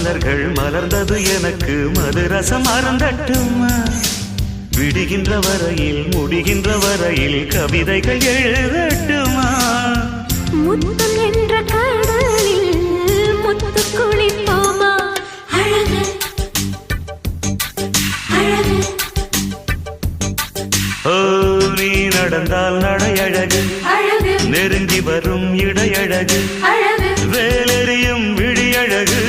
மலர்கள் மலர்ந்தது எனக்கு மதுரசம் அருந்தட்டுமா விடுகின்ற வரையில் முடிகின்ற வரையில் கவிதைகள் எழுதட்டுமா முத்தம் என்ற கடலில் முத்து குளிப்போமா அழகு அழகு ஓ நீ நடந்தால் நடையழகு நெருங்கி வரும் இடையழகு வேலெறியும் விழியழகு